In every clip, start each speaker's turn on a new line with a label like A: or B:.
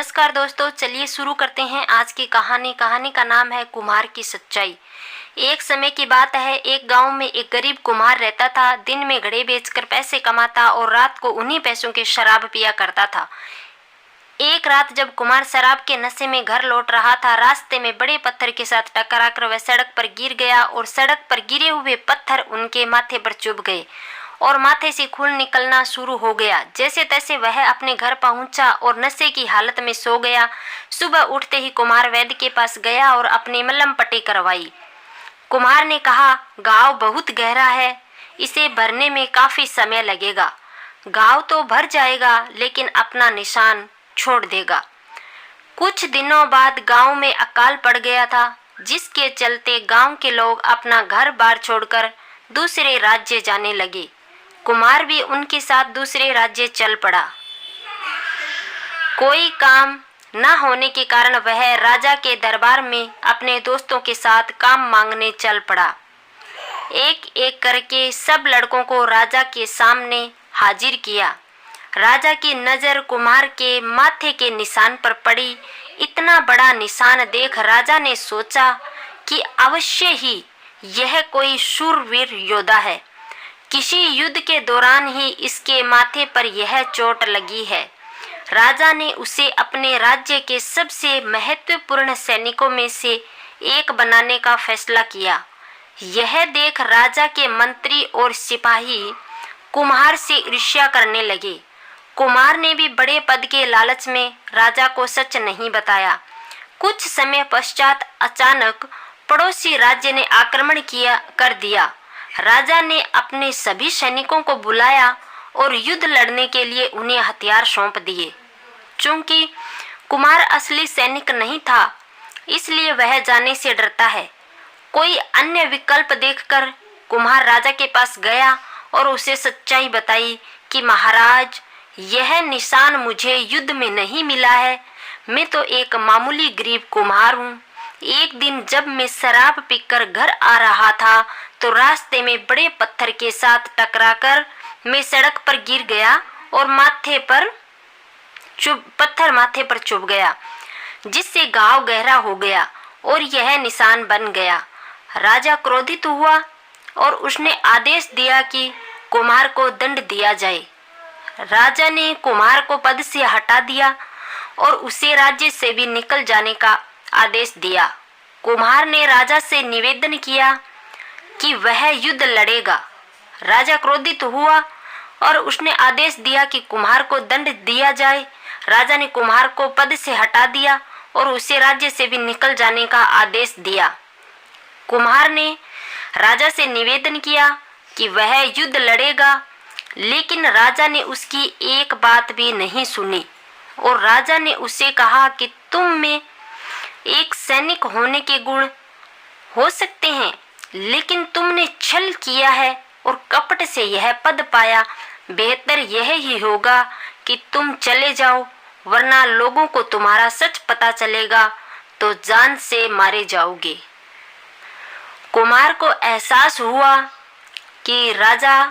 A: नमस्कार दोस्तों, चलिए शुरू करते हैं आज की कहानी। कहानी का नाम है कुम्हार की सच्चाई। एक समय की बात है, एक गांव में एक गरीब कुम्हार रहता था। दिन में घड़े बेचकर पैसे कमाता और रात को उन्हीं पैसों की शराब पिया करता था। एक रात जब कुम्हार शराब के नशे में घर लौट रहा था, रास्ते में बड़े पत्थर के साथ टकराकर वह सड़क पर गिर गया और सड़क पर गिरे हुए पत्थर उनके माथे पर चुभ गए और माथे से खून निकलना शुरू हो गया। जैसे तैसे वह अपने घर पहुंचा और नशे की हालत में सो गया। सुबह उठते ही कुम्हार वैद्य के पास गया और अपनी मलहम पट्टी करवाई। कुम्हार ने कहा, घाव बहुत गहरा है, इसे भरने में काफी समय लगेगा। घाव तो भर जाएगा लेकिन अपना निशान छोड़ देगा। कुछ दिनों बाद गांव में अकाल पड़ गया था, जिसके चलते गांव के लोग अपना घर बार छोड़कर दूसरे राज्य जाने लगे। कुम्हार भी उनके साथ दूसरे राज्य चल पड़ा। कोई काम न होने के कारण वह राजा के दरबार में अपने दोस्तों के साथ काम मांगने चल पड़ा। एक एक करके सब लड़कों को राजा के सामने हाजिर किया। राजा की नज़र कुम्हार के माथे के निशान पर पड़ी। इतना बड़ा निशान देख राजा ने सोचा कि अवश्य ही यह कोई शूरवीर योद्धा है। किसी युद्ध के दौरान ही इसके माथे पर यह चोट लगी है। राजा ने उसे अपने राज्य के सबसे महत्वपूर्ण सैनिकों में से एक बनाने का फैसला किया। यह देख राजा के मंत्री और सिपाही कुम्हार से ईर्ष्या करने लगे। कुम्हार ने भी बड़े पद के लालच में राजा को सच नहीं बताया। कुछ समय पश्चात अचानक पड़ोसी राज्य ने आक्रमण कर दिया। राजा ने अपने सभी सैनिकों को बुलाया और युद्ध लड़ने के लिए उन्हें हथियार सौंप दिए। चूंकि कुम्हार असली सैनिक नहीं था, इसलिए वह जाने से डरता है। कोई अन्य विकल्प देखकर कुम्हार राजा के पास गया और उसे सच्चाई बताई कि महाराज, यह निशान मुझे युद्ध में नहीं मिला है। मैं तो एक मामूली गरीब कुम्हार हूँ। एक दिन जब मैं शराब पीकर घर आ रहा था तो रास्ते में बड़े पत्थर के साथ टकराकर मैं सड़क पर गिर गया और पत्थर माथे पर चुभ गया, जिससे घाव गहरा हो गया और यह निशान बन गया। राजा क्रोधित हुआ और उसने आदेश दिया कि कुम्हार को दंड दिया जाए। राजा ने कुम्हार को पद से हटा दिया और उसे राज्य से भी निकल जाने का आदेश दिया। कुम्हार ने राजा से निवेदन किया कि वह युद्ध लड़ेगा। राजा क्रोधित हुआ और उसने आदेश दिया कि कुम्हार को दंड दिया जाए। राजा ने कुम्हार को पद से हटा दिया और उसे राज्य से भी निकल जाने का आदेश दिया। कुम्हार ने राजा से निवेदन किया कि वह युद्ध लड़ेगा, लेकिन राजा ने उसकी एक बात भी नहीं सुनी और राजा ने उसे कहा कि तुम में एक सैनिक होने के गुण हो सकते हैं, लेकिन तुमने छल किया है और कपट से यह पद पाया। बेहतर यह ही होगा कि तुम चले जाओ, वरना लोगों को तुम्हारा सच पता चलेगा तो जान से मारे जाओगे। कुम्हार को एहसास हुआ कि राजा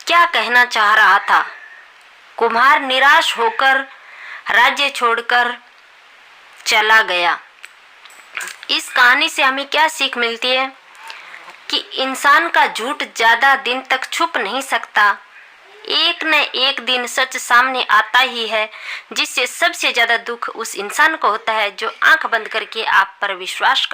A: क्या कहना चाह रहा था। कुम्हार निराश होकर राज्य छोड़कर चला गया। इस कहानी से हमें क्या सीख मिलती है कि इंसान का झूठ ज्यादा दिन तक छुप नहीं सकता। एक न एक दिन सच सामने आता ही है, जिससे सबसे ज्यादा दुख उस इंसान को होता है जो आंख बंद करके आप पर विश्वास कर